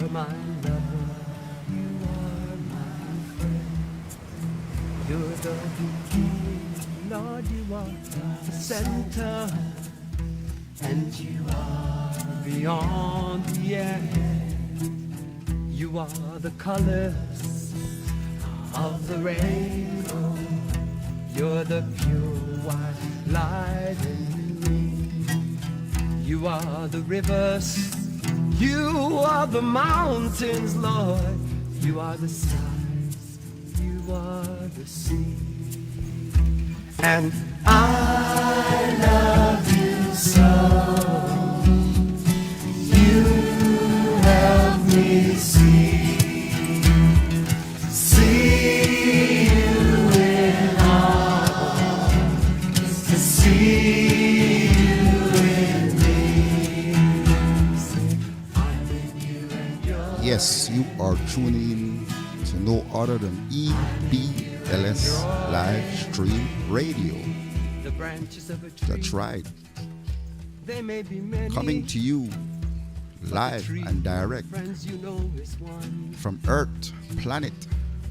are my lover, you are my friend. You're the beginning, Lord, you are the center, and you are beyond the end. You are the colors of the rainbow. You're the pure white light in me. You are the rivers. You are the mountains, Lord. You are the skies. You are the sea. And I love you so. You help me see you in all, to see you in me. Say, I'm in you and you're Yes, you are tuning in to no other than EBLS Live Stream Radio. the branches of a tree. That's right. They may be many, Coming to you live and direct friends you know is one. from Earth, planet,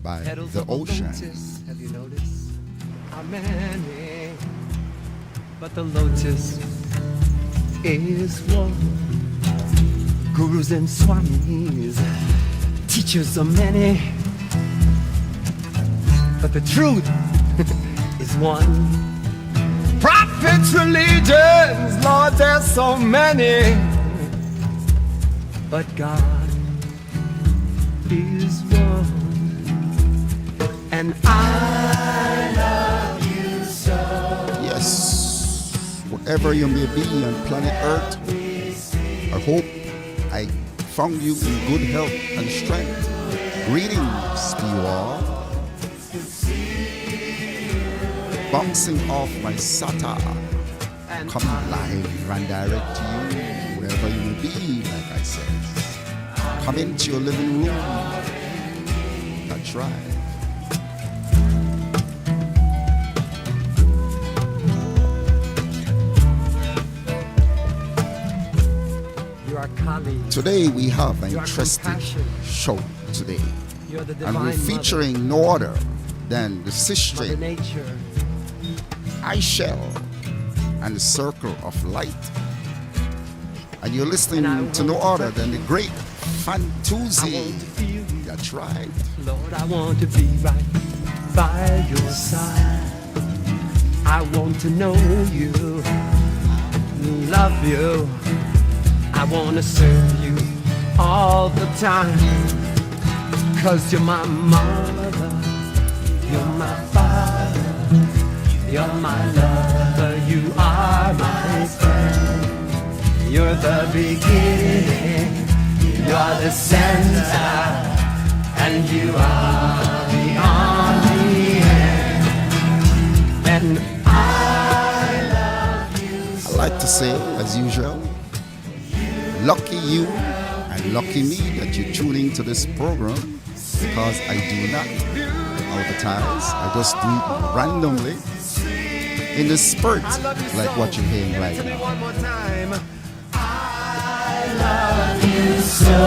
by Petals the of a ocean. lotus, have you noticed? How many? But the lotus is one. Gurus and swamis, teachers are many. But the truth is one. Prophets, religions, Lord, there's so many. But God is one. And I love you so. Yes, wherever you may be on planet Earth, I hope I found you in good health and strength. Greetings to you all. Bouncing off my SATA, coming live and direct to you, wherever you may be, like I said. Come into your living room. That's right. Today we have an interesting show today, and we're featuring no other than the sister I-chele and the Circle of Light. And you're listening to no other than the great Fantuzi. That's right. Lord, I want to be right by your side. I want to know you, love you. I want to serve you all the time. 'Cause you're my mother, you're my father, you're my lover, you are my friend. You're the beginning, you're the center, and you are beyond the end. And I love you so. I like to say, as usual, lucky you and lucky me that you're tuning to this program, because I do not advertise. I just do it randomly in the spirit, like what you're hearing right now. One more time. I love you so.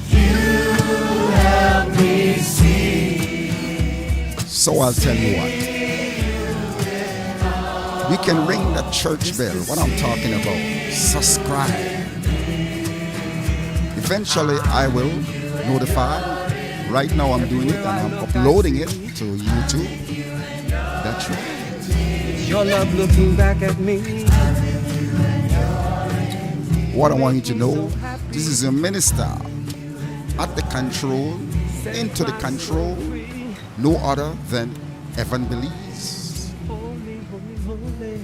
You help me see. So I'll tell you what. We can ring the church bell. What I'm talking about. Subscribe. Eventually I will notify. Right now I'm doing it and I'm uploading it to YouTube. That's right. Your love looking back at me. What I want you to know, this is a minister at the control, into the control, no other than Evan Belize. Holy, holy, holy.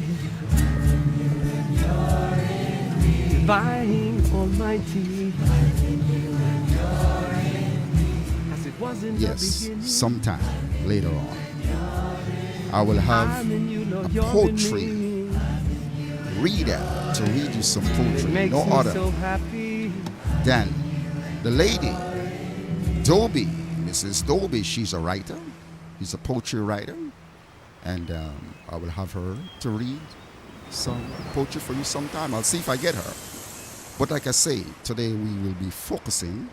Divine Almighty. As it was in the Yes, beginning. sometime later on, I will have I'm in you, Lord, a you're in poetry me. reader to read you some It poetry, makes no me other so happy. than the lady, Dobbie, Mrs. Dobbie. She's a writer, she's a poetry writer, and I will have her to read some poetry for you sometime. I'll see if I get her. But like I say, today we will be focusing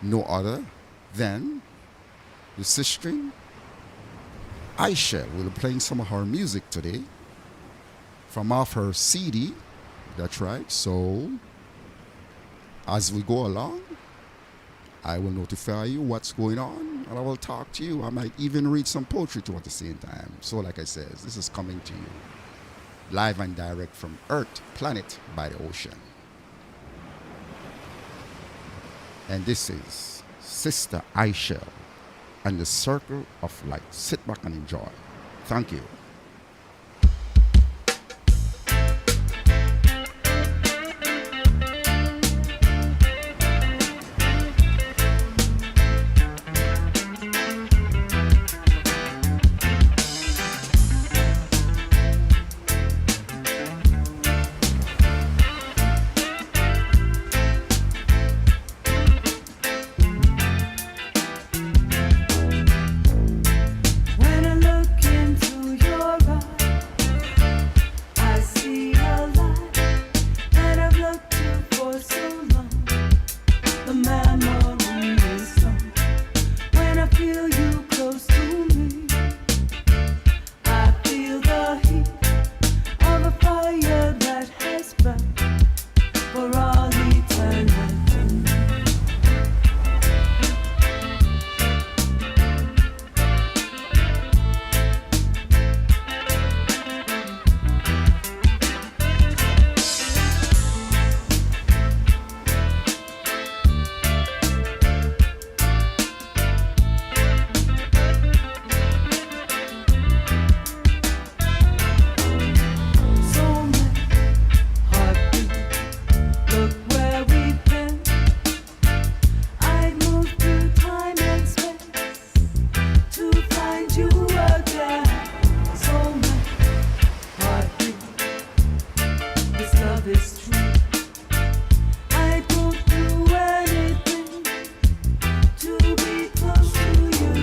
no other than the sister I-chele. We'll be playing some of her music today from off her CD. That's right. So as we go along, I will notify you what's going on, and I will talk to you. I might even read some poetry to at the same time. So like I said, this is coming to you live and direct from Earth, planet by the ocean. And this is Sister I-chele and the Circle of Light. Sit back and enjoy. Thank you. When I look into your eyes, I see a light that I've looked to for so long. The memory is strong. When I feel you close to me, I feel the heat of a fire that has burned for all eternity. So many heartbeats, look where we've been. I'd move through time and space to find you again. So many heartbeats, this love is true. I'd go through anything to be close to you.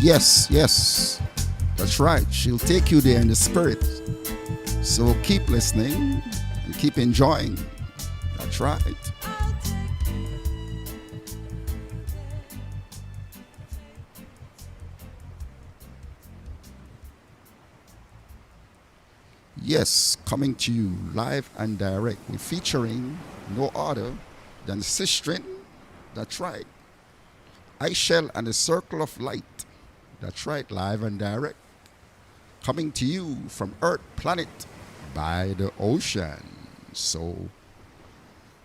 Yes, yes. That's right. She'll take you there in the spirit. So keep listening and keep enjoying. That's right. Yes, coming to you live and direct. We're featuring no other than Sistrin. That's right. I-chele and the Circle of Light. That's right, live and direct. Coming to you from Earth Planet by the ocean. So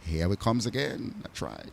here it comes again. That's right.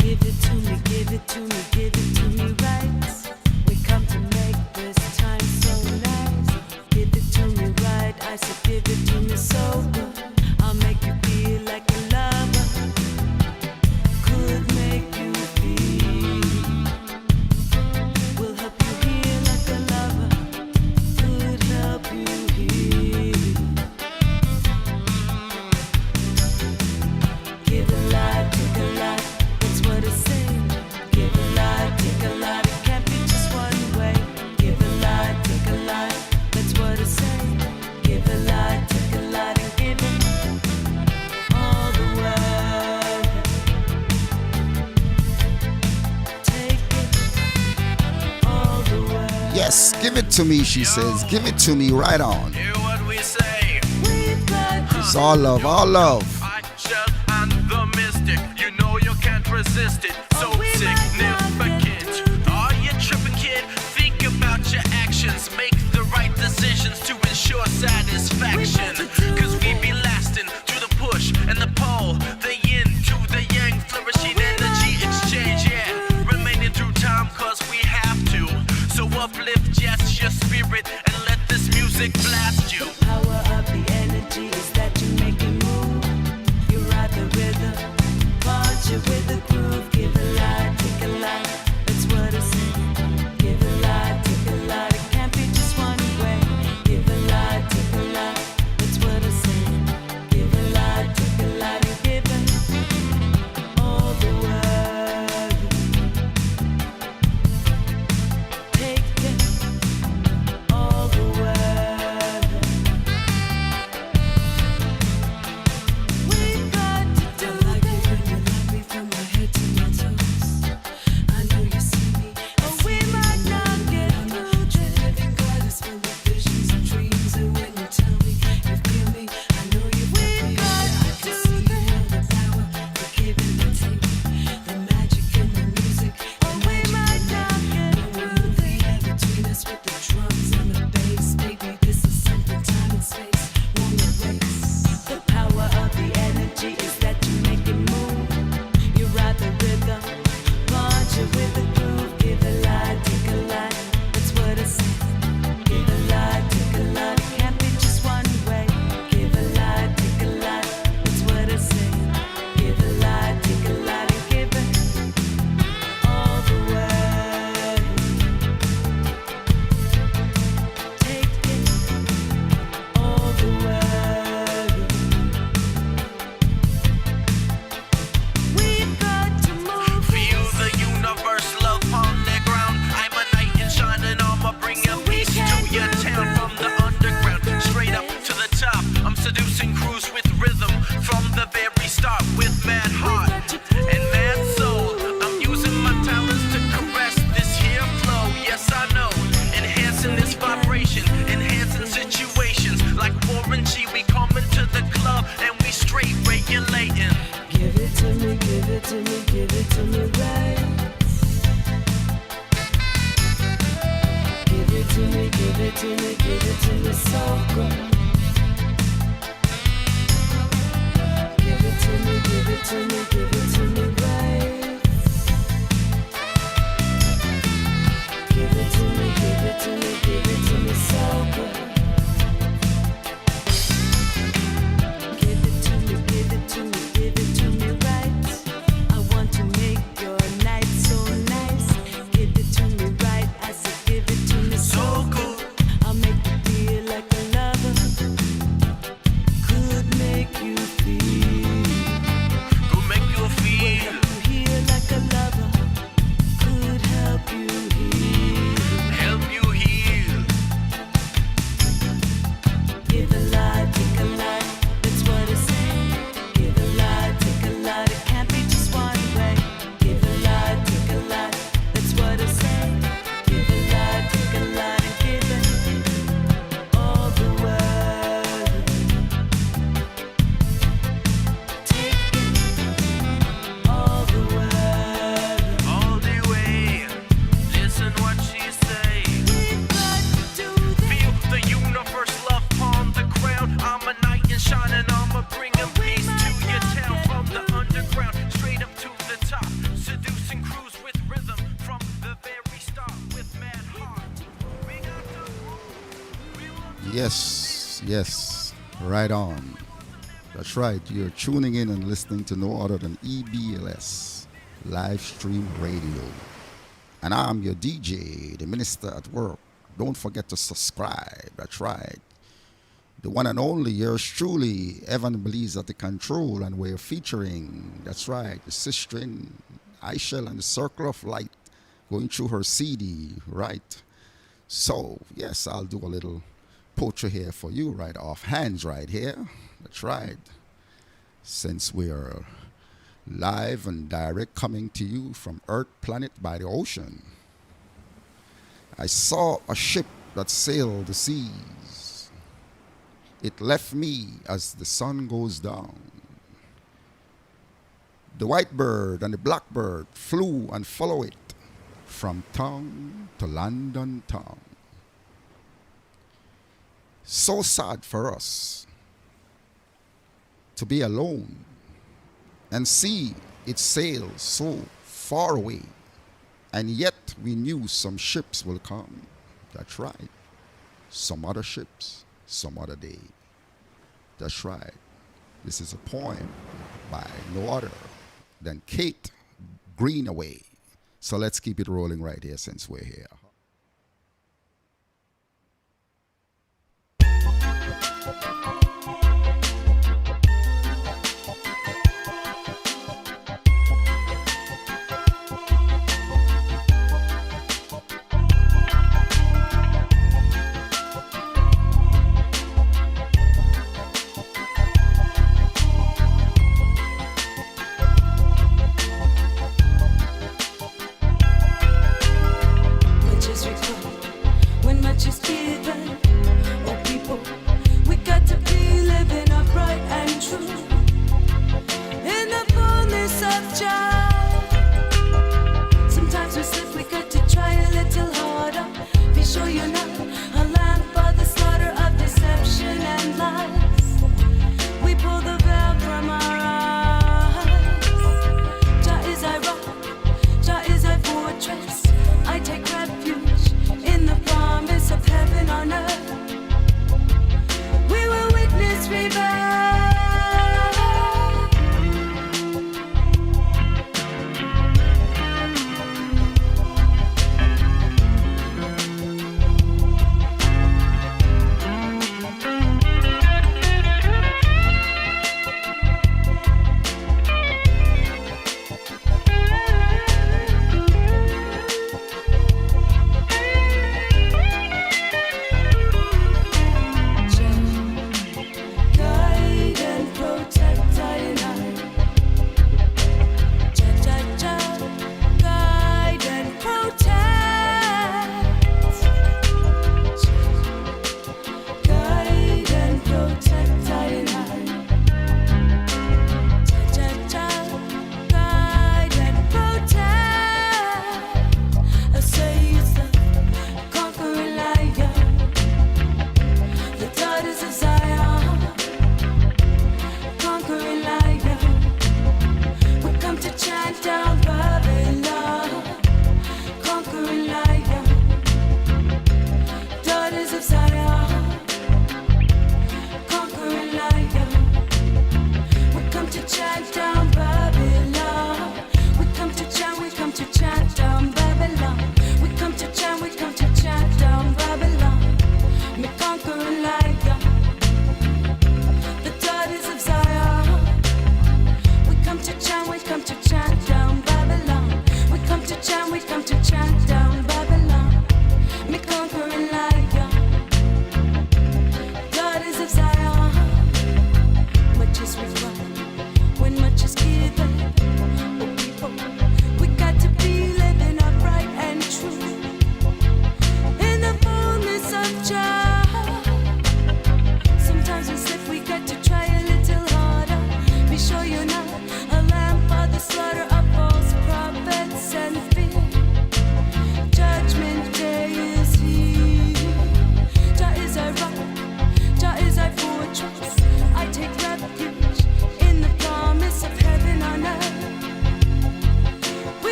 Give it to me, give it to me, give it to me right. We come to make this time so nice. Give it to me right, I said give it to me so good. I'll make you feel like a lover. Could make you feel. Will help you heal like a lover. Could help you heal. Give a lot, take a lot. That's what I say. Give a lot, take a lot. It can't be just one way. Give a lot, take a lot. That's what I say. Give a lot, take a lot, and give it all the world. Take it all the world. Yes, give it to me, she says. Give it to me right on. Hear what we say. We've got to It's all love, all love. I-chele and the mystic. You know you can't resist it. So we might not get significant. through Are you tripping, kid? Think about your actions. Make the right decisions to ensure satisfaction. Cause we be lasting through the push and the pull. The yin to the yang. Flourishing energy exchange. Yeah. Remaining through time cause we have to. So uplift just your spirit and let this music blast you. power of the energy is that you make it move. You ride the rhythm, punch it with the groove. Give a lot, take a lot. That's what I say. Give a lot, take a lot. It can't be just one way. Give a lot, take a lot. That's what I say. Give a lot, take a lot, and give it all the world. Take it all the world. We've got to do like it when you love me from my head to my toes. I know you see me, but we might not get through this. Living God is full of visions and dreams, and when you tell me you feel me, I know you feel me. I can see the power, the give and the take, the magic in the music. But we might not get through this. Between us with the drums and the bass, baby, this is something time and space won't erase. The power of the energy is that you make it move. You ride the rhythm, punch it with the groove. Give a lot, take a lot. That's what I say. Give a lot, take a lot. It can't be just one way. Give a lot, take a lot. That's what I say. Give a lot, take a lot, and give it all the world. Take it all the world. We've got to move. Feel the universe, love on the ground. I'm a knight in shining armor, bringing peace to your town from the underground, straight up to the top. I'm seducing crews with rhythm from the very start, with mad heart and mad soul. I'm using my talents to caress this here flow. Yes, I know, enhancing this vibration, enhancing situations like Warren G. We coming to the club and we straight regulating. Give it to me, give it to me, give it to me right. Give it to me, give it to me, give it to me so good. Give it to me, give it to me, give it to me right. Give it Yes, yes, right on. That's right. You're tuning in and listening to no other than EBLS, Live Stream Radio. And I'm your DJ, the minister at work. Don't forget to subscribe. That's right. The one and only, yours truly, Evan Believes at the control, and we're featuring, that's right, the sister in I-chele and the Circle of Light going through her CD, right? So, yes, I'll do a little poetry here for you right off hands right here. That's right. Since we're live and direct coming to you from Earth planet by the ocean, I saw a ship that sailed the seas. It left me as the sun goes down. The white bird and the blackbird flew and followed it from town to London town. So sad for us to be alone and see it sail so far away, and yet we knew some ships will come. That's right. Some other ships, some other day. That's right. This is a poem by no other than Kate Greenaway. So let's keep it rolling right here since we're here. When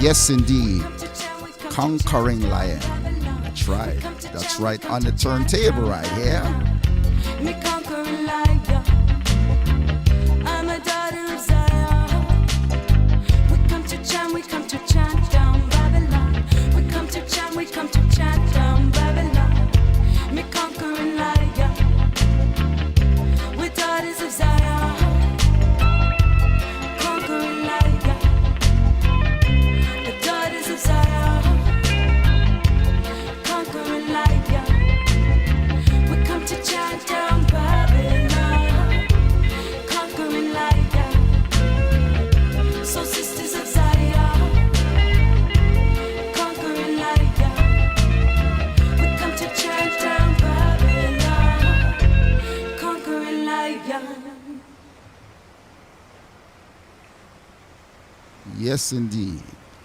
Yes, indeed. Conquering Lion. That's right. That's right. On the turntable right here. Me conquering lion. I'm a daughter of Zion. We come to chant, we come to chant down Babylon. We come to chant, we come to chant down Babylon. Me conquering lion. We're daughters of Zion. Conquering lion. The daughters of Zion. Conquering lion. We come to chant down Babylon, conquering lion. So sisters of Zion, conquering lion. We come to chant down Babylon, conquering lion. Yes, indeed.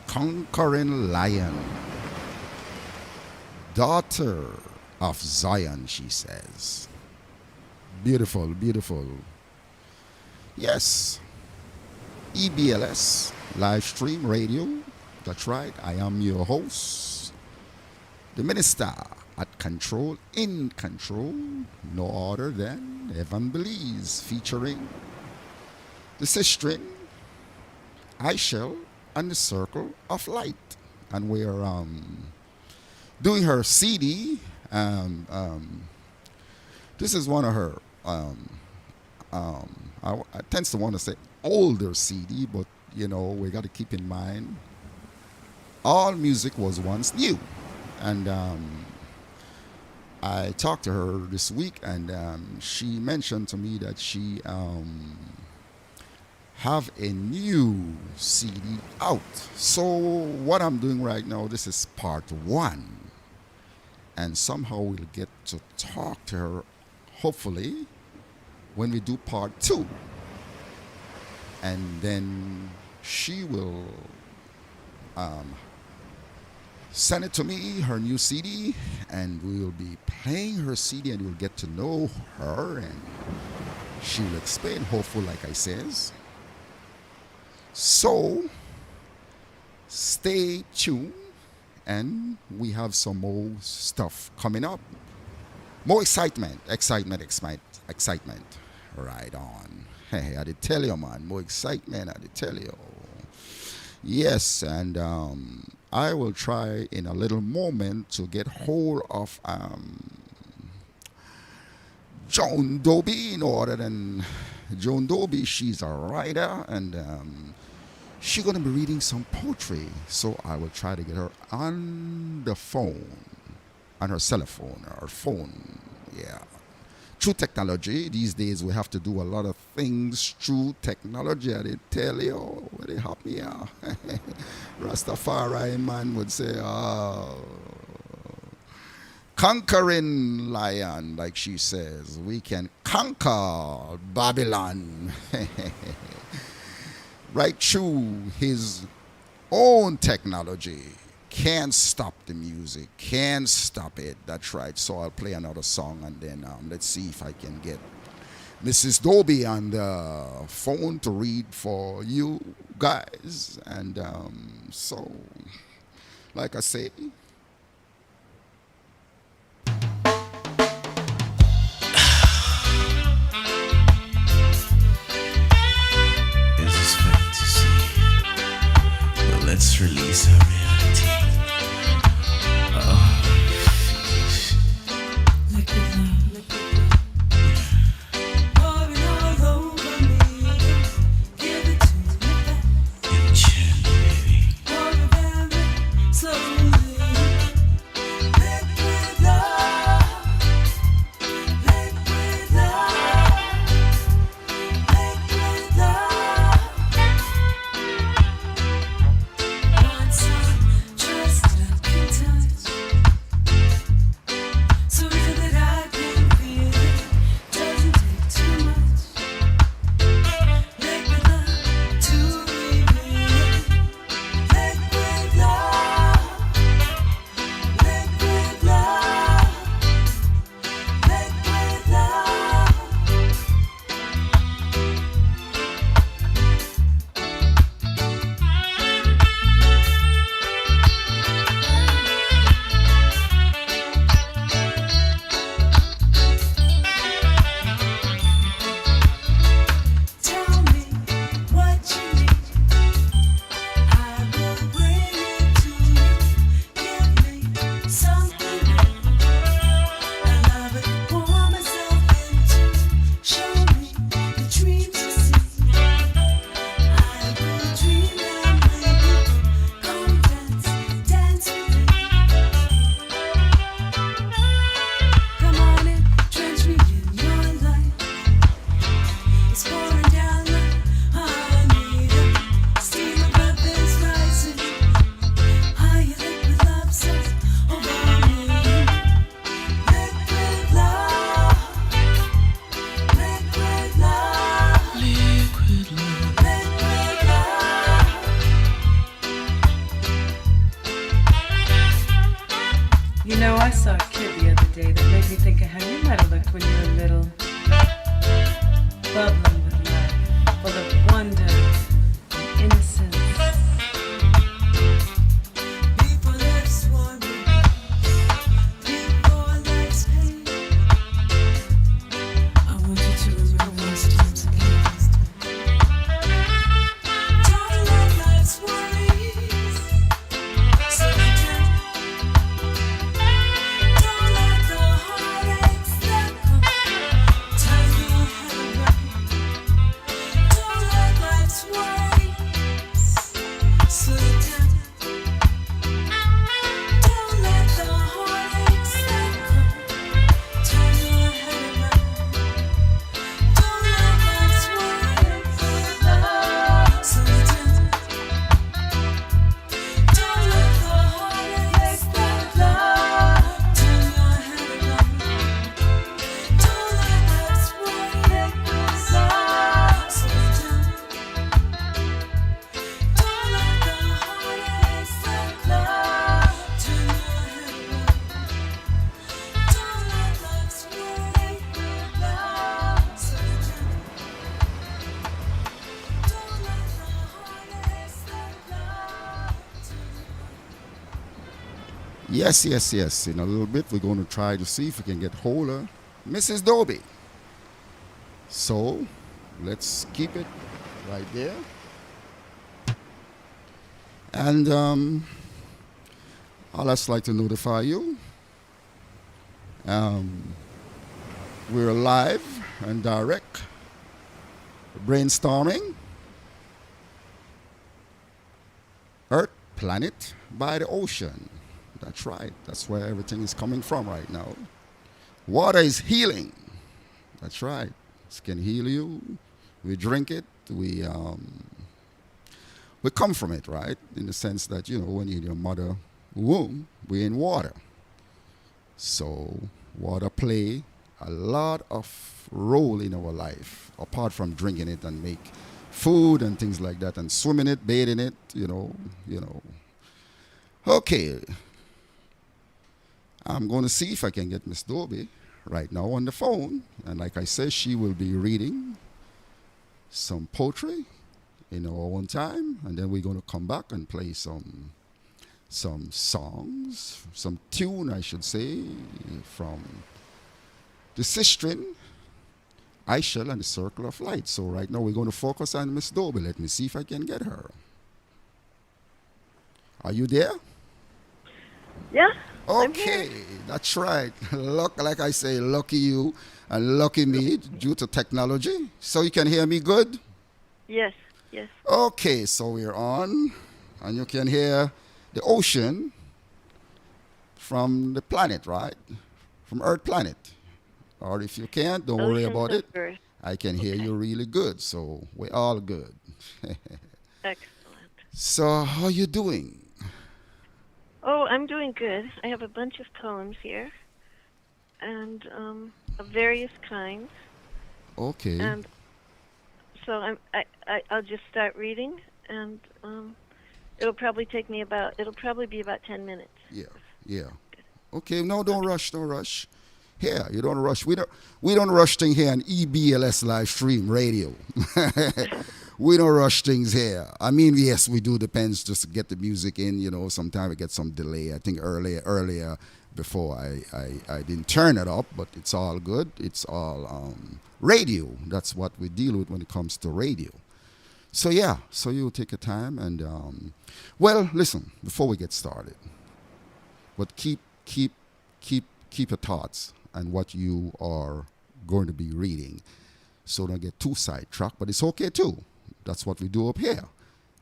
Conquering Lion. Daughter of Zion, she says. Beautiful, beautiful. Yes. EBLS, live stream radio. That's right. I am your host, the minister at control, in control, no other than Evan Belize, featuring the sister, I-chele, and the Circle of Light. And we're doing her CD. This is one of her, I tend to want to say older CD, but you know, we got to keep in mind all music was once new. And I talked to her this week, and she mentioned to me that she have a new CD out. So what I'm doing right now, this is part 1. And somehow we'll get to talk to her, hopefully, when we do part 2. And then she will send it to me, her new CD, and we will be playing her CD, and you'll get to know her, and she will explain, hopefully, like I says. So, stay tuned. And we have some more stuff coming up. More excitement. Right on. Hey, I did tell you, man. More excitement, I did tell you. Yes, and I will try in a little moment to get hold of Joan Dobbie, no other than Joan Dobbie. She's a writer, and she's going to be reading some poetry, so I will try to get her on the phone, on her cell phone, or phone, yeah. Through technology, these days we have to do a lot of things through technology, I did tell you, what they help me out. Rastafari man would say, conquering lion, like she says, we can conquer Babylon. Right through his own technology. Can't stop the music. Can't stop it. That's right. So I'll play another song, and then let's see if I can get Mrs. Dobbie on the phone to read for you guys. And so, like I say, let's release our reality. Pouring all over me, give it to me back. I-chele, baby. Pour it very slowly. You know, I saw a kid the other day that made me think of how you might have looked when you were little. Bubbling with life, full of wonder and innocence. Before life's wandering, before life's pain, I want you to remember those times again. Don't let life's worries settle down. Don't let the heartaches that come turn your head around. Don't let life's worries settle down. Don't let the heartaches that come turn your head around. Don't let life's worries settle down. Don't let the heartaches that come turn your head around. Don't let life's worries settle down. Don't let the heartaches that come turn your head around. Don't let life's worries settle down. Don't let the heartaches that come. Yes, yes, yes. In a little bit, we're going to try to see if we can get hold of Mrs. Dobbie. So, let's keep it right there. And I'd just like to notify you. We're live and direct brainstorming Earth, planet by the ocean. That's right. That's where everything is coming from right now. Water is healing. That's right. It can heal you. We drink it. We come from it, right? In the sense that, you know, when you're in your mother womb, we're in water. So water play a lot of role in our life, apart from drinking it and make food and things like that, and swimming it, bathing it, you know. Okay. I'm going to see if I can get Miss Dobbie right now on the phone. And like I said, she will be reading some poetry in our own time. And then we're going to come back and play some songs, some tune, I should say, from the sistren, I-chele and the Circle of Light. So right now we're going to focus on Miss Dobbie. Let me see if I can get her. Are you there? Yeah. Okay, that's right. Like I say, lucky you and lucky me due to technology. So you can hear me good? Yes. Yes. Okay, so we're on, and you can hear the ocean from the planet, right? From Earth planet. Or if you can't, don't worry Oceans about of it. Earth. I can hear you really good, so we're all good. Excellent. So how you doing? Oh, I'm doing good. I have a bunch of poems here, and of various kinds. Okay. And so I'll just start reading, and it'll probably be about 10 minutes. Yeah. Okay, no, don't rush. Here, you don't rush. We don't rush things here on EBLS live stream radio. We don't rush things here. I mean, yes, we do. Depends just to get the music in. You know, sometimes we get some delay. I think earlier before I didn't turn it up, but it's all good. It's all radio. That's what we deal with when it comes to radio. So yeah, so you take your time and well, listen before we get started. But keep your thoughts on what you are going to be reading, so don't get too sidetracked. But it's okay too. That's what we do up here.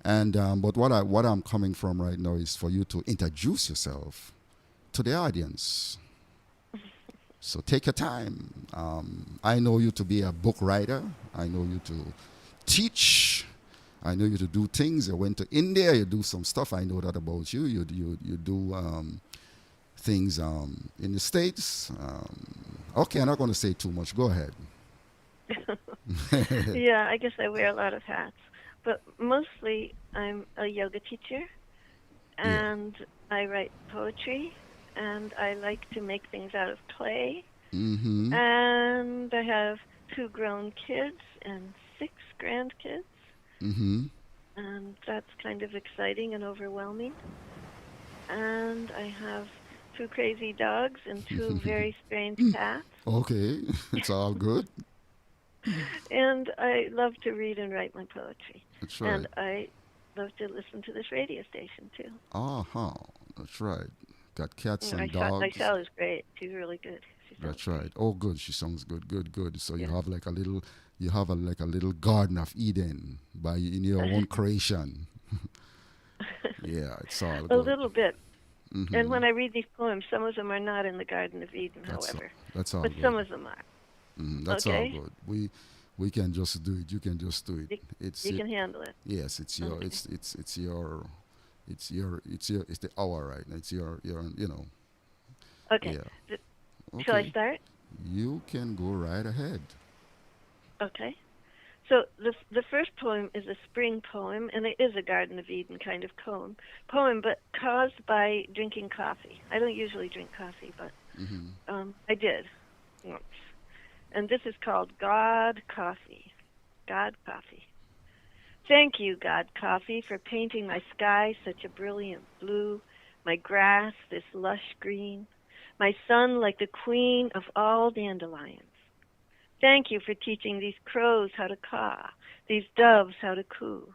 And but what I'm coming from right now is for you to introduce yourself to the audience. So take your time. I know you to be a book writer. I know you to teach. I know you to do things. You went to India. You do some stuff. I know that about you. You do things in the States. Okay, I'm not going to say too much. Go ahead. Yeah, I guess I wear a lot of hats. But mostly I'm a yoga teacher, and I write poetry, and I like to make things out of clay. Mm-hmm. And I have 2 grown kids and 6 grandkids, Mm-hmm. and that's kind of exciting and overwhelming. And I have 2 crazy dogs and 2 very strange cats. Okay, it's all good. And I love to read and write my poetry. That's And right. I love to listen to this radio station too. Uh-huh. That's right. Got cats Mm, and dogs. I is great. She's really good. She sounds That's great. right. Oh, good. She sounds good. Good. Good. So you Yeah. have like a little, you have like a little garden of Eden by in your own creation. Yeah, it's all A good. little bit. And Mm-hmm. when I read these poems, some of them are not in the Garden of Eden, That's however, that's all but some good. of them are. That's all Okay? good. We can just do it. You can just do it. You, It's you it. can handle it. Yes, it's your. Okay. It's your. It's the hour, right? It's your. Okay. Yeah. Th- Shall I Okay. start? You can go right ahead. Okay. So the first poem is a spring poem, and it is a Garden of Eden kind of poem, but caused by drinking coffee. I don't usually drink coffee, but I did once. And this is called God Coffee. God Coffee. Thank you, God Coffee, for painting my sky such a brilliant blue, my grass this lush green, my sun like the queen of all dandelions. Thank you for teaching these crows how to caw, these doves how to coo.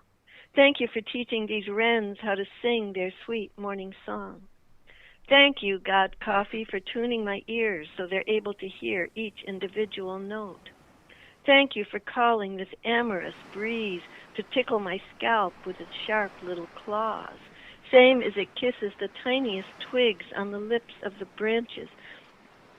Thank you for teaching these wrens how to sing their sweet morning song. Thank you, God Coffee, for tuning my ears so they're able to hear each individual note. Thank you for calling this amorous breeze to tickle my scalp with its sharp little claws, same as it kisses the tiniest twigs on the lips of the branches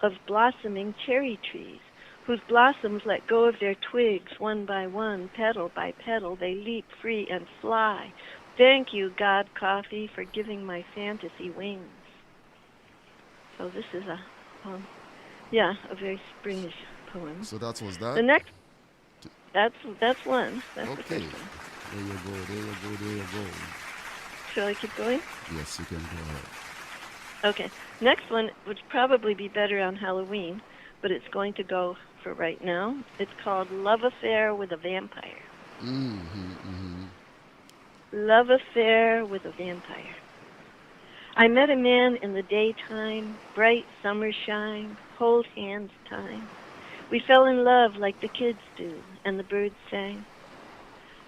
of blossoming cherry trees, whose blossoms let go of their twigs one by one, petal by petal, they leap free and fly. Thank you, God Coffee, for giving my fantasy wings. So this is a very springish poem. So that was The that. next, that's one. That's the Okay. first one. There you go. There you go. There you go. Shall I keep going? Yes, you can go ahead. Okay. Next one would probably be better on Halloween, but it's going to go for right now. It's called Love Affair with a Vampire. Love Affair with a Vampire. I met a man in the daytime, bright summer shine, hold hands time. We fell in love like the kids do, and the birds sang.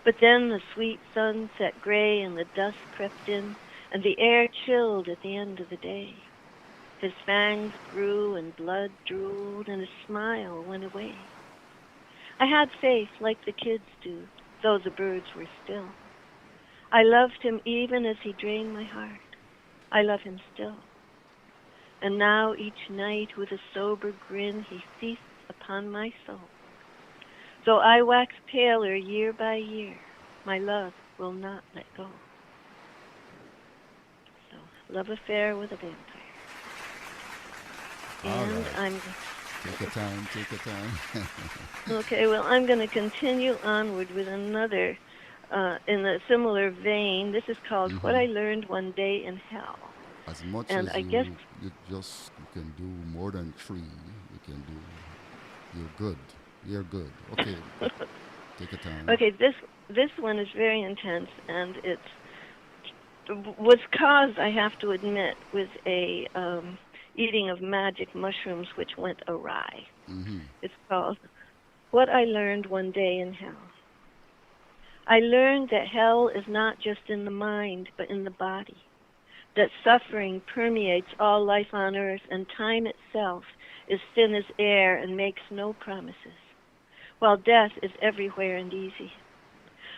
But then the sweet sun set gray and the dusk crept in, and the air chilled at the end of the day. His fangs grew and blood drooled, and his smile went away. I had faith like the kids do, though the birds were still. I loved him even as he drained my heart. I love him still. And now each night with a sober grin he feasts upon my soul. Though I wax paler year by year, my love will not let go. So, Love Affair with a Vampire. All And right. I'm Take your time. Take your time. okay. Well, I'm going to continue onward with another in a similar vein. This is called What I Learned One Day in Hell. As much And as I guess you can do more than 3. You can do. You're good. You're good. Okay. Take your time. okay, this one is very intense, and it's was caused, I have to admit, with a eating of magic mushrooms which went awry. It's called What I Learned One Day in Hell. I learned that hell is not just in the mind, but in the body, that suffering permeates all life on earth, and time itself is thin as air and makes no promises, while death is everywhere and easy.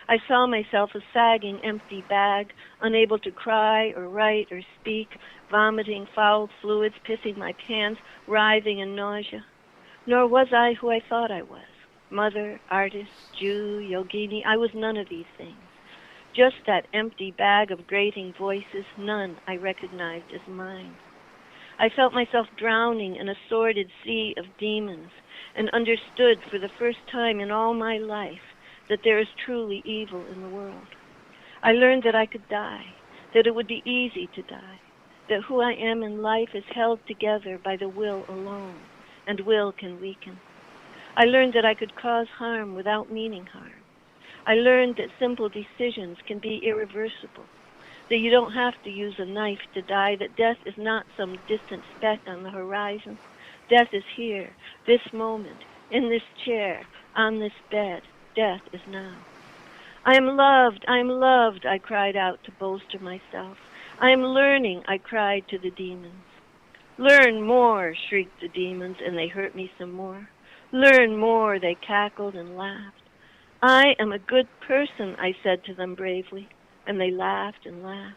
I saw myself a sagging, empty bag, unable to cry or write or speak, vomiting foul fluids, pissing my pants, writhing in nausea. Nor was I who I thought I was. Mother, artist, Jew, yogini, I was none of these things. Just that empty bag of grating voices, none I recognized as mine. I felt myself drowning in a sordid sea of demons, and understood for the first time in all my life that there is truly evil in the world. I learned that I could die, that it would be easy to die, that who I am in life is held together by the will alone, and will can weaken. I learned that I could cause harm without meaning harm. I learned that simple decisions can be irreversible, that you don't have to use a knife to die, that death is not some distant speck on the horizon. Death is here, this moment, in this chair, on this bed. Death is now. I am loved, I cried out to bolster myself. I am learning, I cried to the demons. Learn more, shrieked the demons, and they hurt me some more. Learn more, they cackled and laughed. I am a good person, I said to them bravely, and they laughed and laughed.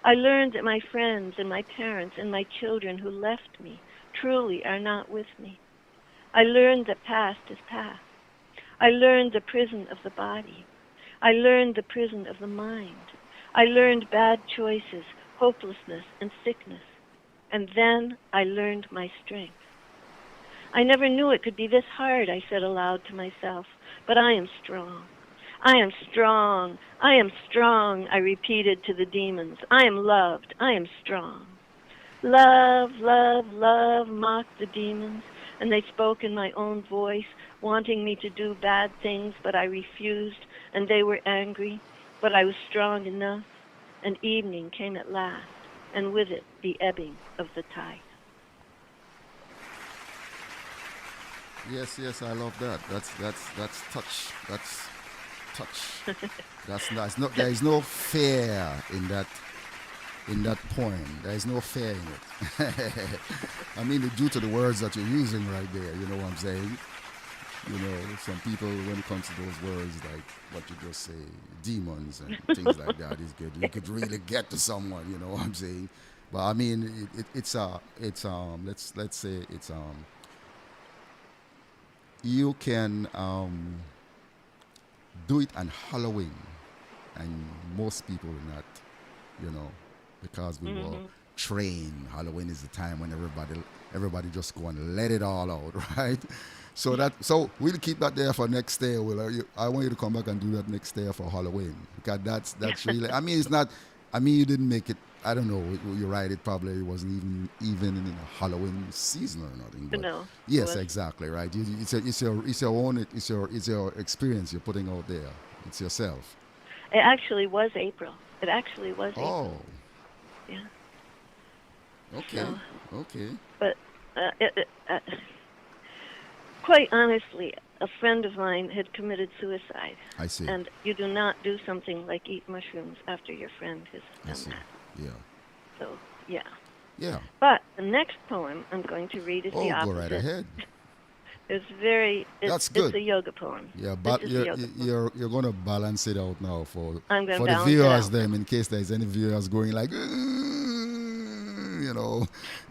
I learned that my friends and my parents and my children who left me truly are not with me. I learned that past is past. I learned the prison of the body. I learned the prison of the mind. I learned bad choices, hopelessness, and sickness. And then I learned my strength. I never knew it could be this hard, I said aloud to myself, but I am strong. I am strong. I am strong, I repeated to the demons. I am loved. I am strong. Love, love, love, mocked the demons, and they spoke in my own voice, wanting me to do bad things, but I refused, and they were angry, but I was strong enough, and evening came at last, and with it the ebbing of the tide. Yes, yes, I love that. That's touch. That's touch. That's nice. No, there is no fear in that poem. There is no fear in it. I mean, due to the words that you're using right there, you know what I'm saying? You know, some people, when it comes to those words, like what you just say, demons and things like that, is good. You could really get to someone, you know what I'm saying? But I mean, let's say it's you can do it on Halloween, and most people will not, you know, because we were trained. Halloween is the time when everybody just go and let it all out, right? So we'll keep that there for next day. I want you to come back and do that next day for Halloween, because that's really. I mean, it's not. I mean, you didn't make it. I don't know. You're right. It probably wasn't even in a Halloween season or nothing. But No. yes, exactly right. It's your experience you're putting out there. It's yourself. It actually was April. It actually was April. Oh, Yeah. okay, So, okay. but quite honestly, a friend of mine had committed suicide. I see. And you do not do something like eat mushrooms after your friend has I done see. that. Yeah, So, yeah. yeah. But the next poem I'm going to read is Oh, the go opposite. right ahead. It's good. It's a yoga poem. Yeah, but This is a yoga poem. you're gonna balance it out now for I'm going to the balance it viewers out. them, in case there's any viewers going like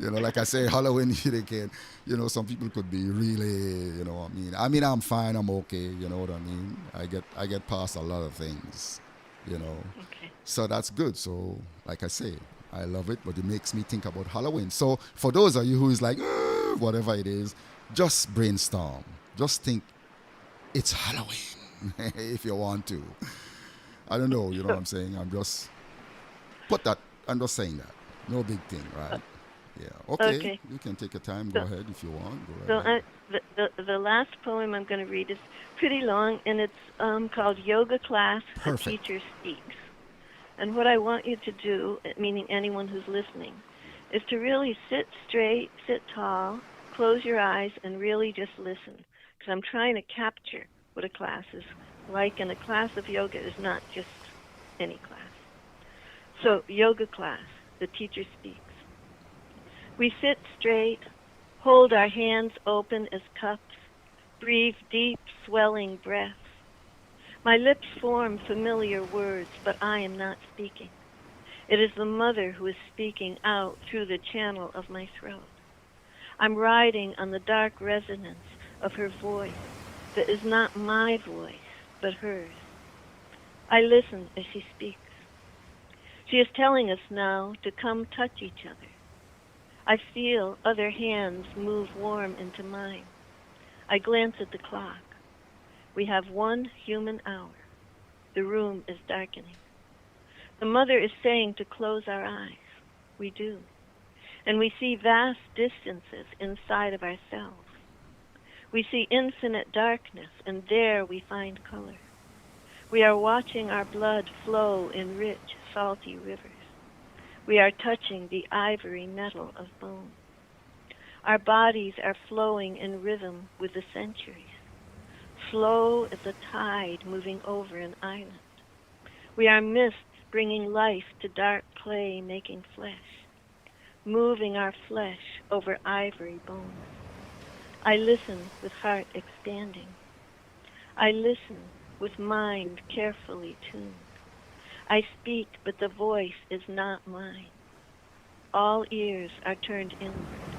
like I say, Halloween they can, some people could be really, I mean I'm fine, I'm okay, you know what I mean? I get past a lot of things, Okay. so that's good. So like I say, I love it, but it makes me think about Halloween. So for those of you who is like whatever it is, just brainstorm, just think it's Halloween if you want to. I don't know, you know what I'm saying? I'm just saying that. No big thing, right? Yeah. Okay. Okay. You can take your time. Go ahead if you want. Go So right ahead. the last poem I'm going to read is pretty long, and it's called Yoga Class, Perfect. The Teacher Speaks. And what I want you to do, meaning anyone who's listening, is to really sit straight, sit tall, close your eyes, and really just listen. Because I'm trying to capture what a class is like, and a class of yoga is not just any class. So, yoga class, the teacher speaks. We sit straight, hold our hands open as cups, breathe deep, swelling breaths. My lips form familiar words, but I am not speaking. It is the mother who is speaking out through the channel of my throat. I'm riding on the dark resonance of her voice that is not my voice, but hers. I listen as she speaks. She is telling us now to come touch each other. I feel other hands move warm into mine. I glance at the clock. We have 1 human hour. The room is darkening. The mother is saying to close our eyes. We do. And we see vast distances inside of ourselves. We see infinite darkness, and there we find color. We are watching our blood flow in rich, salty rivers. We are touching the ivory metal of bone. Our bodies are flowing in rhythm with the centuries, slow as a tide moving over an island. We are mists bringing life to dark clay, making flesh, moving our flesh over ivory bones. I listen with heart expanding. I listen with mind carefully tuned. I speak, but the voice is not mine. All ears are turned inward.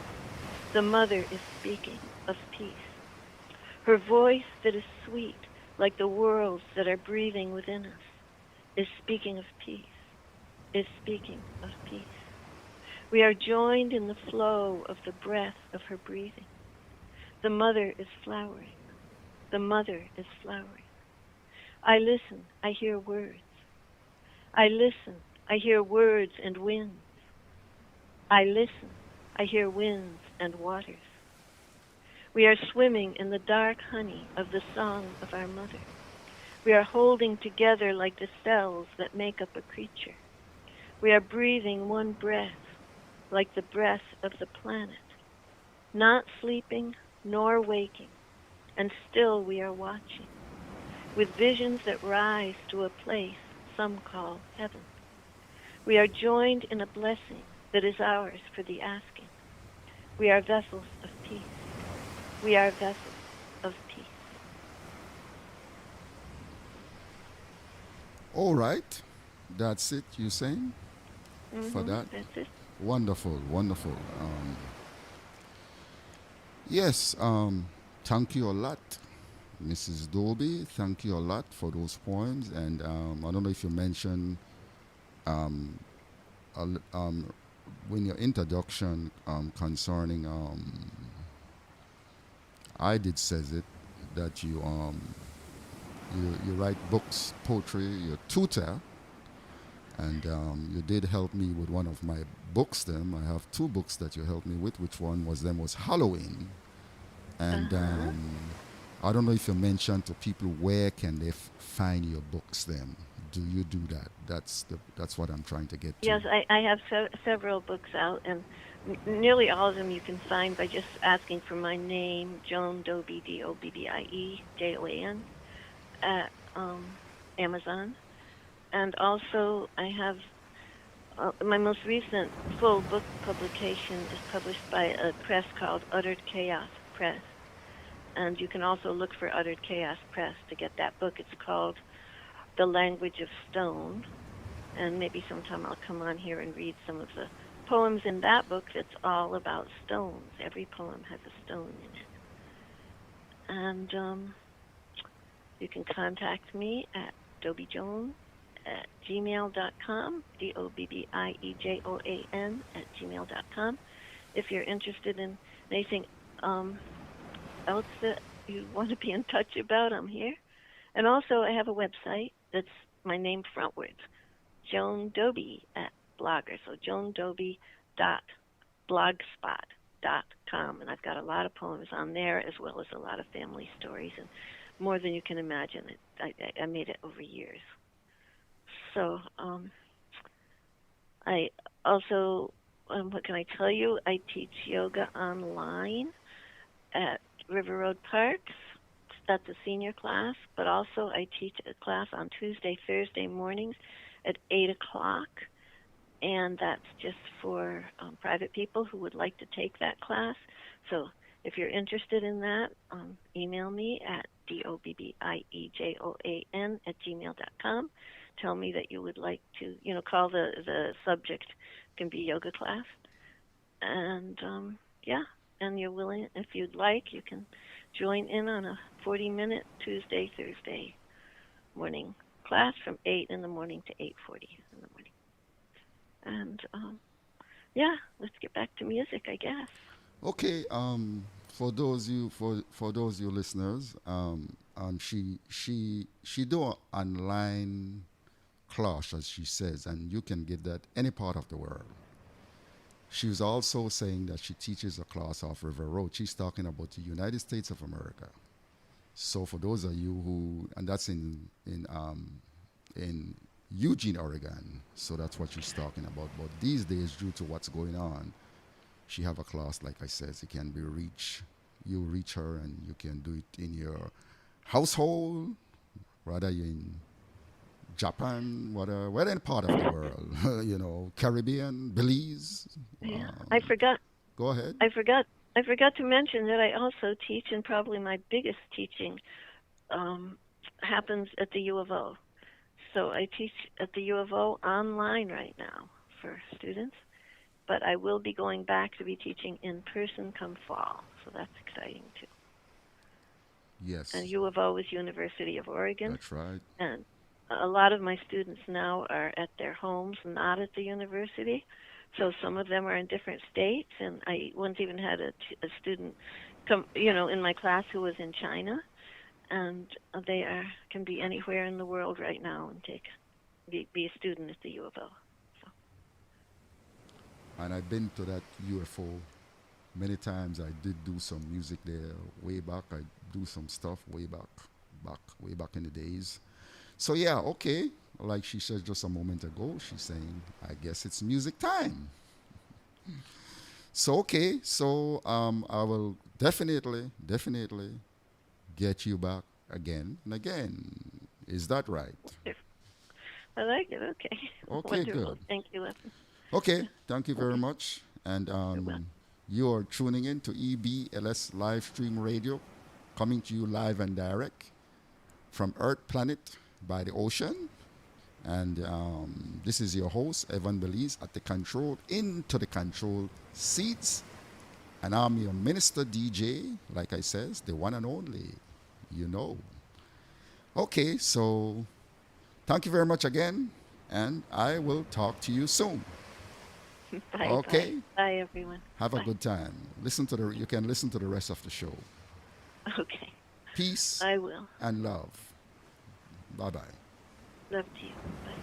The mother is speaking of peace. Her voice that is sweet, like the worlds that are breathing within us, is speaking of peace, is speaking of peace. We are joined in the flow of the breath of her breathing. The mother is flowering. The mother is flowering. I listen, I hear words. I listen, I hear words and winds. I listen, I hear winds and waters. We are swimming in the dark honey of the song of our mother. We are holding together like the cells that make up a creature. We are breathing one breath, like the breath of the planet, not sleeping nor waking, and still we are watching, with visions that rise to a place some call heaven. We are joined in a blessing that is ours for the asking. We are vessels of peace. We are vessels of peace. All right. That's it, you saying? For that? That's it. Wonderful, wonderful. Yes, thank you a lot, Mrs. Dobbie. Thank you a lot for those poems. And I don't know if you mentioned um, when your introduction concerning I did says it that you write books, poetry, you're a tutor, and you did help me with one of my books. Them I have two books that you helped me with. Which one was Halloween, and I don't know if you mentioned to people where can they find your books. Then do you do that? That's what I'm trying to get to. Yes, I have several books out, and nearly all of them you can find by just asking for my name, Joan Dobbie, Dobbie, Joan, at Amazon. And also, I have my most recent full book publication is published by a press called Uttered Chaos Press. And you can also look for Uttered Chaos Press to get that book. It's called The Language of Stone. And maybe sometime I'll come on here and read some of the poems in that book that's all about stones. Every poem has a stone in it. And you can contact me at dobbiejoan at gmail.com, DOBBIEJOAN at gmail.com. If you're interested in anything else that you want to be in touch about, I'm here. And also I have a website that's my name frontwards, Joan Dobbie at Blogger. So joandobbie.blogspot.com. And I've got a lot of poems on there as well as a lot of family stories and more than you can imagine. I made it over years. So I also, what can I tell you? I teach yoga online at River Road Parks. That's a senior class, but also I teach a class on Tuesday, Thursday mornings at 8 o'clock, and that's just for private people who would like to take that class. So if you're interested in that, email me at dobbiejoan at gmail.com. Tell me that you would like to, call the subject can be yoga class. And, and you're willing, if you'd like, you can join in on a 40-minute Tuesday, Thursday morning class from 8 in the morning to 8:40 in the morning. And, let's get back to music, I guess. Okay, for those you listeners, she do an online class, as she says, and you can get that any part of the world. She was also saying that she teaches a class off River Road. She's talking about the United States of America. So for those of you who, and that's in Eugene, Oregon. So that's what she's talking about. But these days, due to what's going on, she have a class, like I said, it can be reached. You reach her and you can do it in your household, whether you're in Japan, whether in part of the world, Caribbean, Belize. Yeah, I forgot. Go ahead. I forgot to mention that I also teach, and probably my biggest teaching happens at the U of O. So I teach at the U of O online right now for students, but I will be going back to be teaching in person come fall. So that's exciting too. Yes. And U of O is University of Oregon. That's right. And a lot of my students now are at their homes, not at the university. So some of them are in different states, and I once even had a student come, in my class who was in China, and they can be anywhere in the world right now and be a student at the U of O. So. And I've been to that UFO many times. I did do some music there way back. I do some stuff way back in the days. So yeah, okay. Like she said just a moment ago, she's saying, I guess it's music time. So okay, so I will definitely get you back again and again. Is that right? I like it. Okay. Okay, Wonderful. good. Thank you, Leslie. Okay, thank you very much. And welcome. you are tuning in to EBLS Live Stream Radio, coming to you live and direct from Earth Planet by the ocean. And this is your host, Evan Belize, at the control, into the control seats. And I'm your minister DJ, like I says, the one and only, Okay, so thank you very much again, and I will talk to you soon. Bye. Okay. Bye, everyone. Have Bye. a good time. You can listen to the rest of the show. Okay. Peace I will. and love. Bye-bye. Love to you. Bye.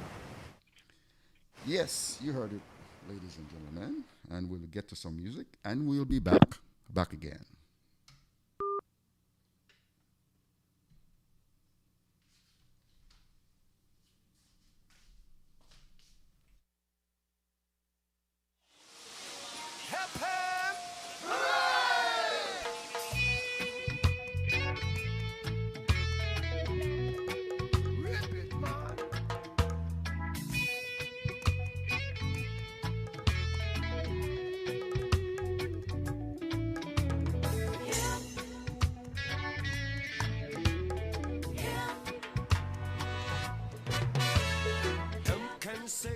Yes, you heard it, ladies and gentlemen. And we'll get to some music, and we'll be back again.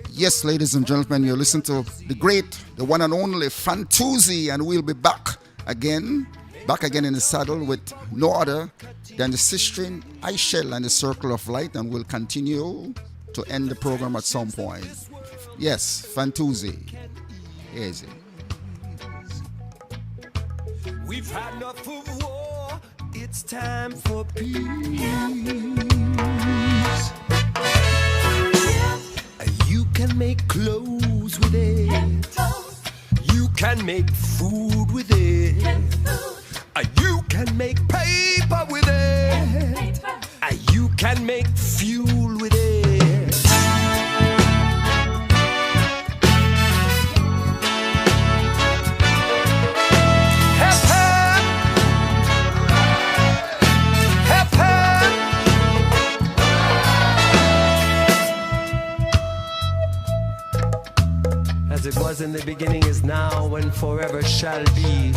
Yes, ladies and gentlemen, you're listening to the great, the one and only Fantuzzi, and we'll be back again in the saddle with no other than the sistering I-chele and the Circle of Light, and we'll continue to end the program at some point. Yes, Fantuzzi. Easy. We've had enough of war, it's time for peace. You can make clothes with it. You can make food with it. You can make paper with it. You can make fuel with it. Hep, hep. Hep, hep. As it was in the beginning, is now, and forever shall be.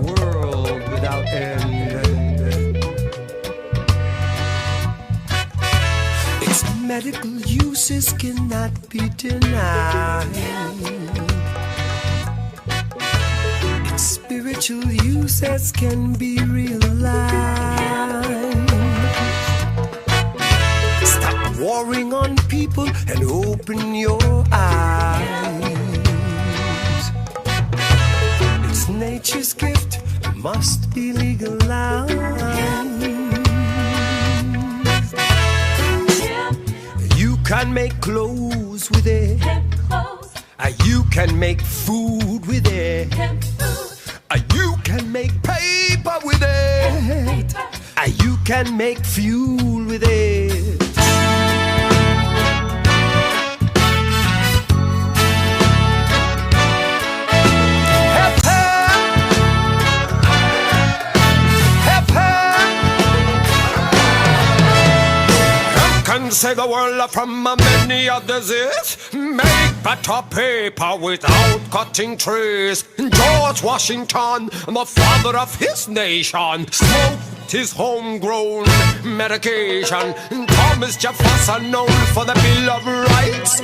World without end. Its medical uses cannot be denied. Its spiritual uses can be realized. Stop warring on people and open your eyes. It's nature's gift, must be legalized. You can make clothes with it. You can make food with it. You can make paper with it. You can make fuel with it. Can save the world from many a disease. Make better paper without cutting trees. George Washington, the father of his nation, smoked his homegrown medication. Thomas Jefferson, known for the Bill of Rights,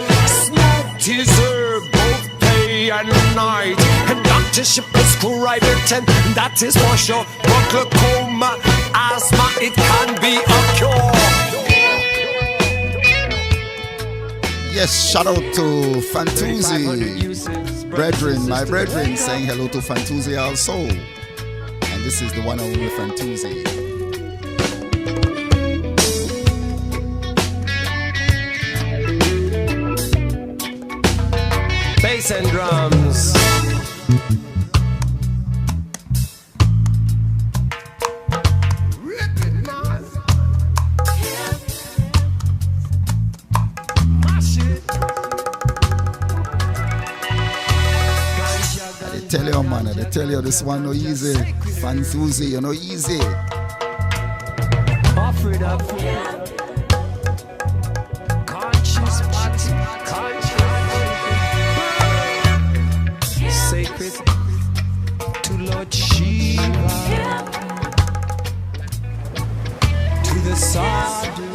smoked his herb both day and night. And Dr. Ship prescribed it, and that is for sure. But glaucoma, asthma, it can be a cure. Yes, shout out to Fantuzzi, brethren, my brethren, saying hello to Fantuzzi also. And this is the one and only Fantuzzi. Bass and drums. Tell you, man, they tell you this one no easy. Fantuzzi, you know easy. Offer it up. Conscious party, conscious. Sacred to Lord Shiva. To the Sadhu.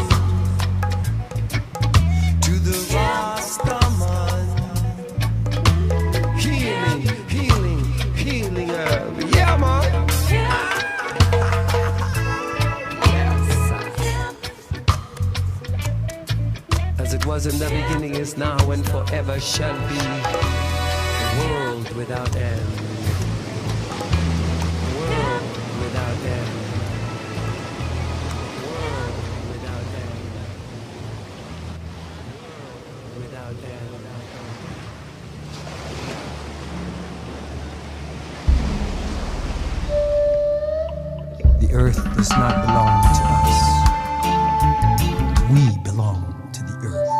To the Rastaman. Healing herb. Yeah, man. As it was in the beginning, is now, and forever shall be. A world without end. World without end. World without end. Without end. The earth does not belong to us. We belong to the earth.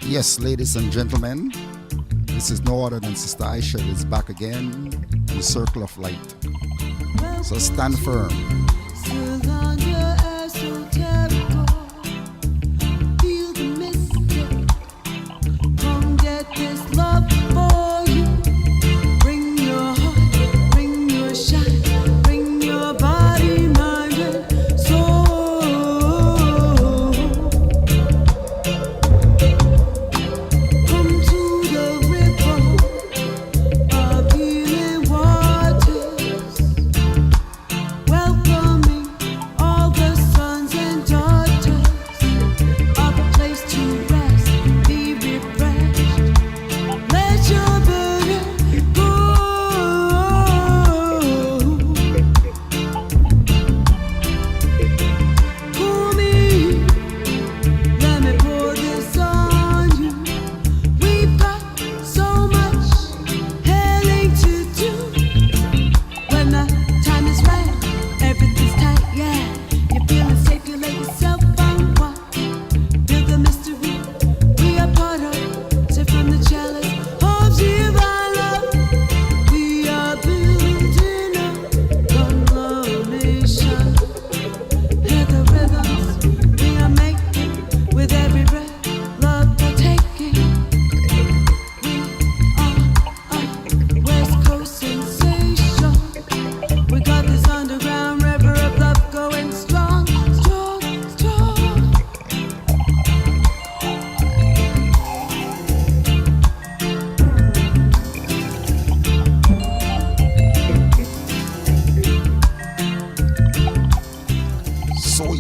Yes, ladies and gentlemen, this is no other than Sister I-chele is back again in the circle of light. So stand firm. Welcoming all the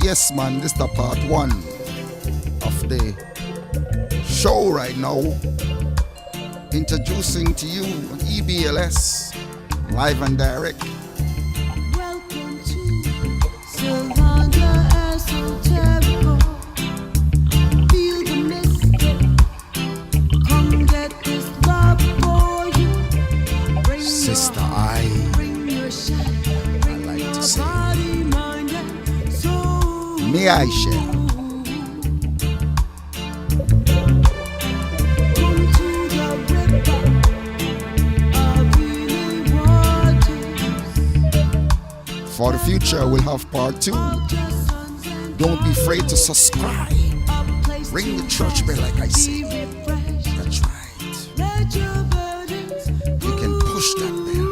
Yes, man, this is the part 1 of the show right now. Introducing to you EBLS, live and direct. Welcome to Sylvania Esoterico. Feel the mystic. Come get this love for you. Bring Sister your heart, I bring your shine, bring like to your say, body, mind, and soul. may I share? Come to the river of healing waters. For the future, we'll have part 2. Don't be afraid to subscribe. Ring the church bell, like I say. That's right. You can push that bell.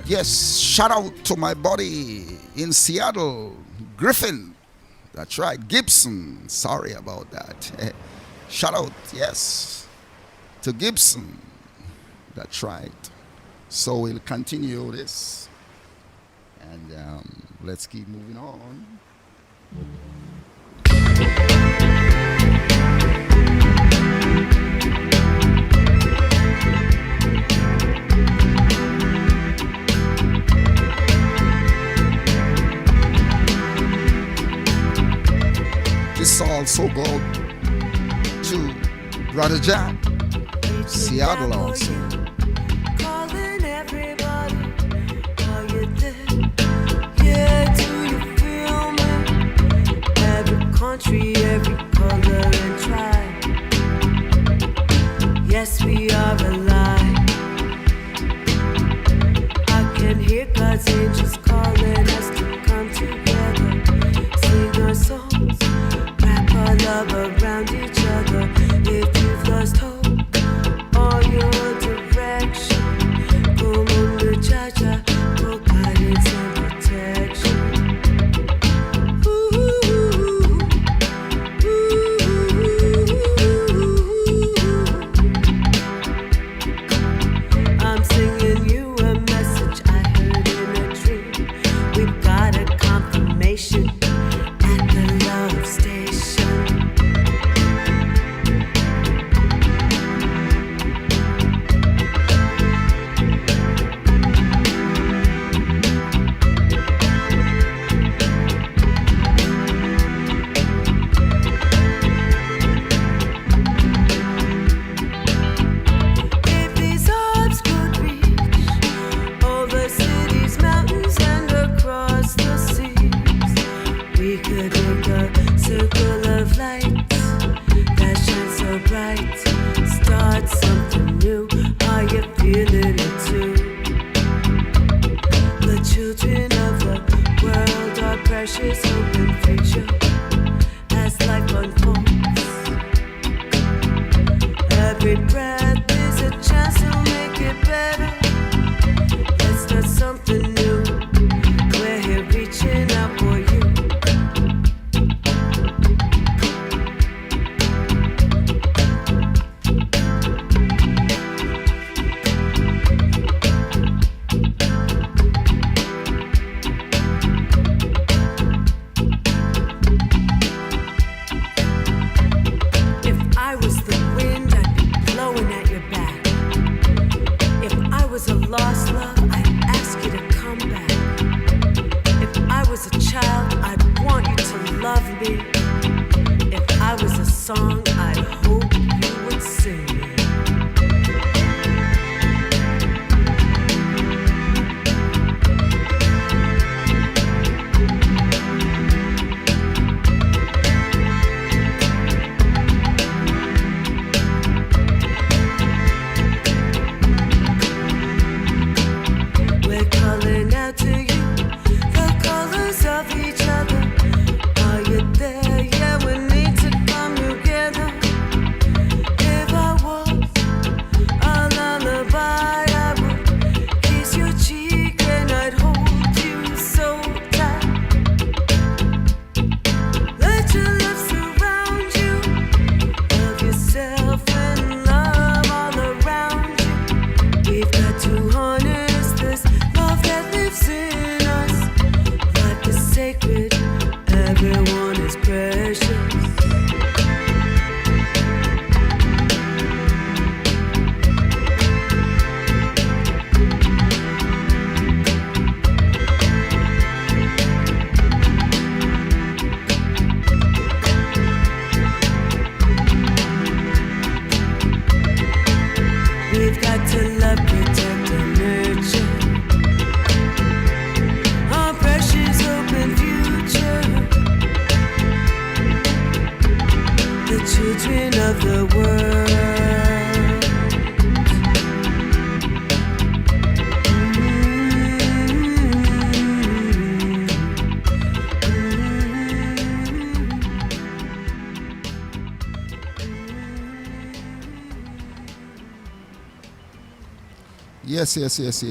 Yes, shout out to my buddy in Seattle, Griffin. That's right, Gibson. Sorry about that. Shout out, yes, to Gibson. That's right. So we'll continue this. And let's keep moving on. This also go to Brother John, Seattle also. Calling everybody, are you there? Yeah, do you feel me? Every country, every color and tribe. Yes, we are alive. I can hear God's angels calling us to come together, sing our songs, wrap our love around each other. If you've lost hope or your direction, come on the cha-cha for guidance and protection. Ooh, ooh, ooh. I'm singing you a message I heard in a dream. We've got a confirmation at the love station. If these orbs could reach over cities, mountains, and across the seas, we could make a circle of lights that shine so bright. Start something new. Are you feeling it too? The children of the world are precious, hope and future as life unfolds. every breath is a chance to make it better. That's not something new. We're here reaching out for you. Lost love, I'd ask you to come back. If I was a child, I'd want you to love me. If I was a song, I'd hope you would sing me.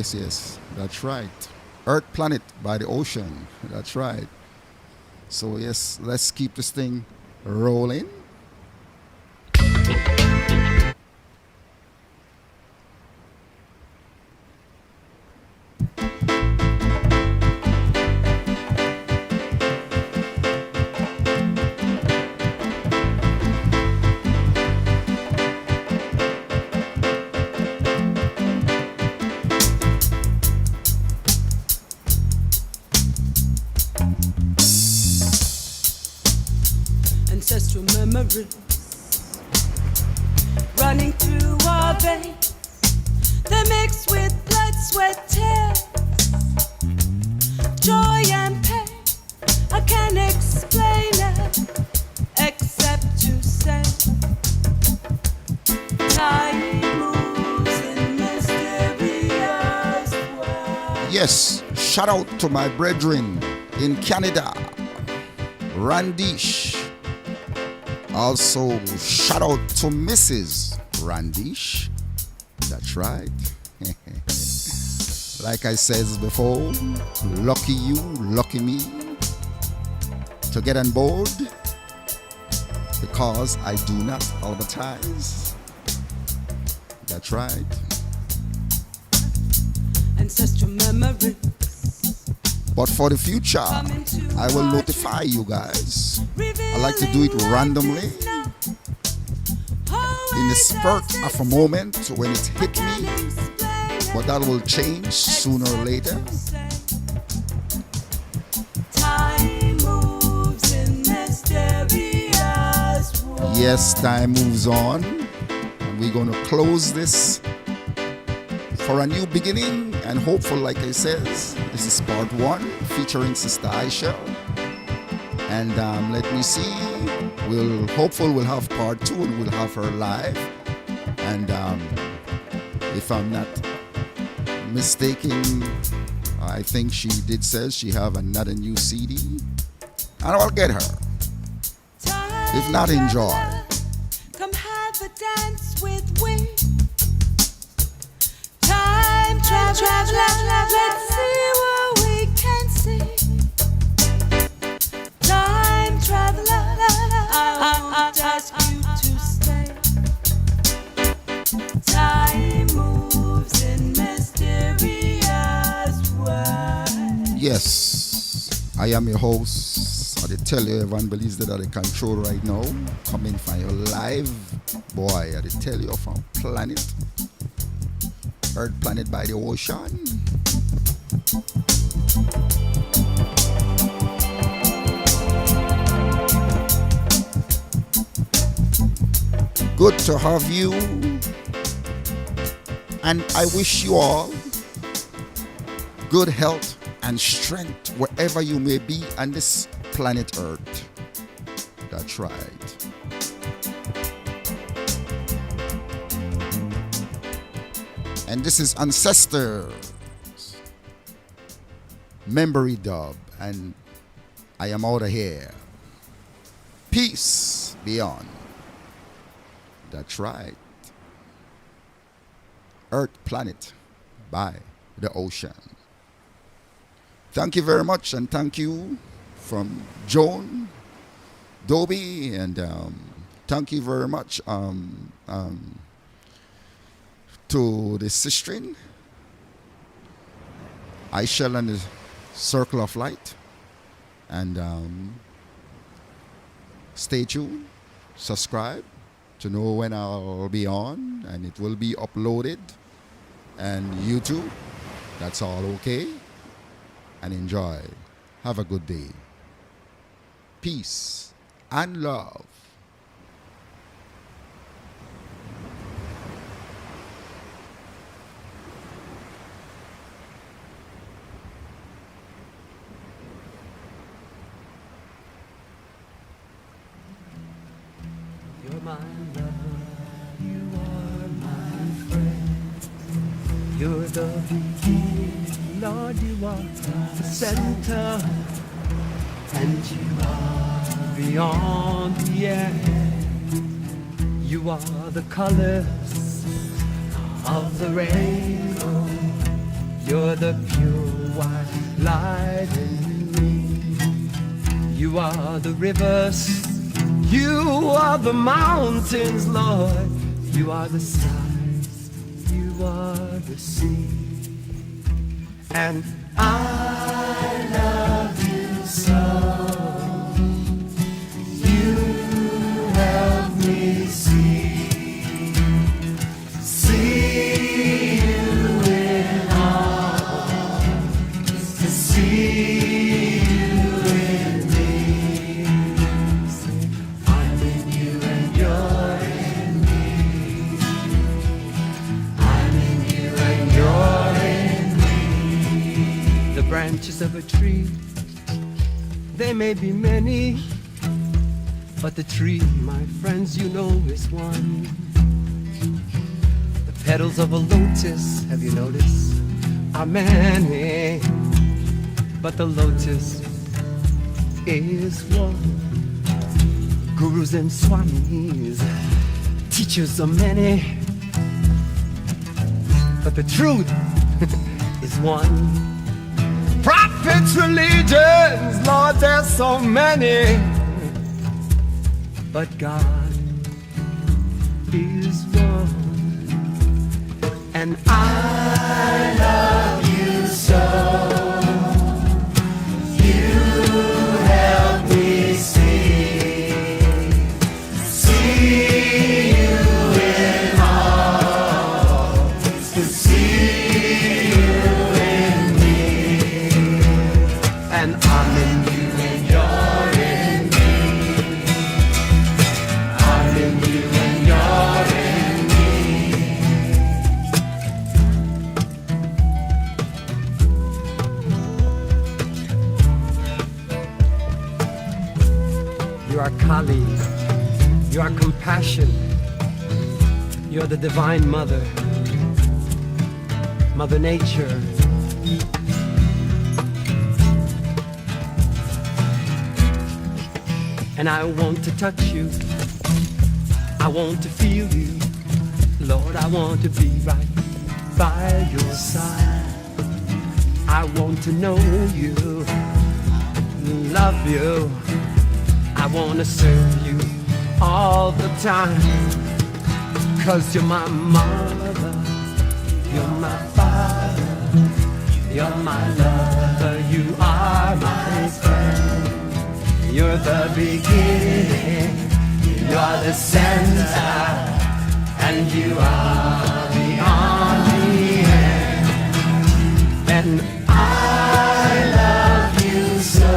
Yes. That's right. Earth Planet by the Ocean. That's right. So yes, let's keep this thing rolling. Ancestral memories running through our veins. They mix with blood, sweat, tears, joy and pain. I can't explain it except to say time moves in mysterious ways. Yes, shout out to my brethren in Canada, Randish. Also, shout out to Mrs. Randish. That's right. Like I said before, lucky you, lucky me to get on board because I do not advertise. That's right. Ancestral memories. But for the future, I will notify you guys. I like to do it randomly, in the spurt of a moment when it hit me, but that will change sooner or later. Yes, time moves on, and we're going to close this for a new beginning, and hopeful, like I said, this is part 1 featuring Sister I-chele. And let me see, we'll have part 2 and we'll have her live. And if I'm not mistaken, I think she did says she have another new CD, and I'll get her. If not, enjoy. Come have a dance with traveler, let's see what we can see. Time traveler, I won't ask you to stay. Time moves in mysterious ways. Yes, I am your host. I tell you, everyone believes that I control right now. Coming from your live, boy. I tell you, from planet Earth, planet by the ocean. Good to have you, and I wish you all good health and strength wherever you may be on this planet Earth. That's right. And this is Ancestors Memory Dub, and I am out of here. Peace beyond. That's right. Earth, planet by the ocean. Thank you very much, and thank you from Joan, Dobbie, and thank you very much to the sistering, I-chele and the Circle of Light. And stay tuned, subscribe to know when I'll be on, and it will be uploaded, and YouTube. That's all okay. And enjoy. Have a good day. Peace and love. You're my lover, you are my friend. You're the beginning, Lord, you are the center, and you are beyond the end. You are the colors of the rainbow. You're the pure white light in me. You are the rivers. You are the mountains, Lord. You are the skies. You are the sea. And I love you so. You help me see you in all, to see you in me. I'm in you and you're in me. I'm in you and you're in me. The branches of a tree, they may be many, but the tree, my friends, you know is one. The petals of a lotus, have you noticed, are many, but the lotus is one. Gurus and swamis, teachers are many, but the truth is one. Prophets, religions, Lord, there's so many, but God is one. And I love you so. You help me see you in all, to see you in me. And I'm in you and you're in me. I'm in you and you're in me. You are Kali, you are compassion, you're the divine mother, Mother Nature. And I want to touch you, I want to feel you, Lord, I want to be right by your side. I want to know you, love you. I want to serve you all the time. 'Cause you're my mother, you're my father, you're my lover, you are my friend. You're the beginning, you're the center, and you are the only end. And I love you so.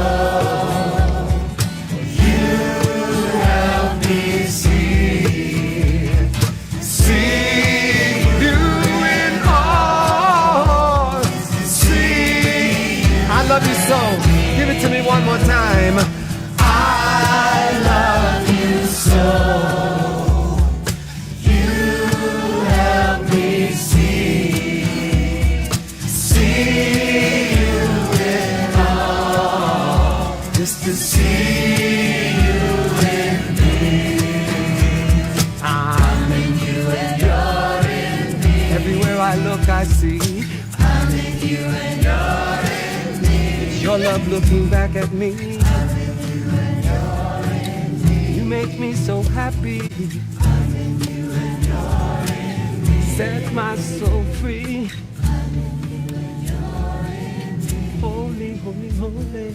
You help me see you in all. See, I love you so. Give it to me one more time. I love you so. You help me see you in all. Just to see you in me. I'm in you and you're in me. Everywhere I look, I see. I'm in you and you're in me. It's your love looking back at me. Make me so happy. I'm in you and you're in me. Set my soul free. I'm in you and you're in me. Holy, holy, holy.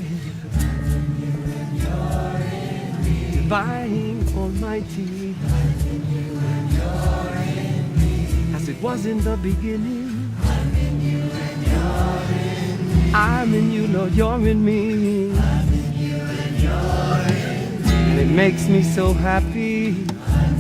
I'm in you and you're in me. Divine, almighty. I'm in you and you're in me. As it was in the beginning. I'm in you and you're in me. I'm in you, Lord, you're in me. I'm in you and you're in me. It makes me so happy. I'm